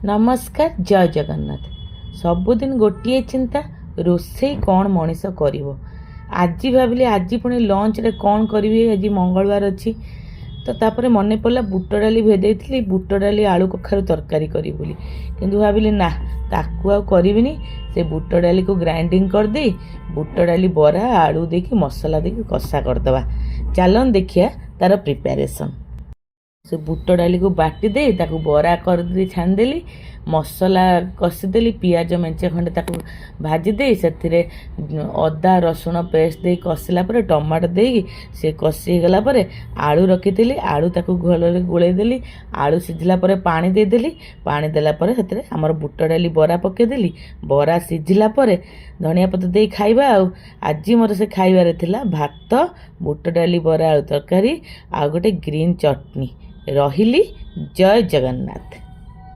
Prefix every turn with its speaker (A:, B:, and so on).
A: नमस्कार जय जगन्नाथ। सबुदिन गोटे चिंता रोषे कौन मनीष कर। आज भाविली आज पुणी लंच रे कौन करी। आज मंगलवार अच्छी तो तापर मन पड़ा बुट डाली भेदे थी। बुट डाली आलू कखारू तरकारी करी बोली किंतु भाविली ना ताकू आ करिबिनी। से बुट डाली को ग्राइंडिंग कर दे बुट डाली बरा आलू देकी मसला देकी कषा करदवा। चलन देखिया तार प्रिपेरेसन। से बुट डाली को बाटी दे ताकू बरा कर छाणदेली मसला कषिदेली पियाज मेंचे खंडे ताकू भाजी दे से अदा रसुण पेस्ट दे कषिला पर टमाटो दे से कषि गला पर आलू रखी आलू ताकू घोल गोलेदेली आलू सिझिला पर पानी देदेली पानी देला पर से आमर बुट डाली बरा पकेदेली बरा सिझिला पर धनिया पत्र दे खाइबा। आज मोर से खाइबार थिला भात बुट डाली बरा आलू तरकारी आ गोटे ग्रीन चटनी। रहिली जय जगन्नाथ।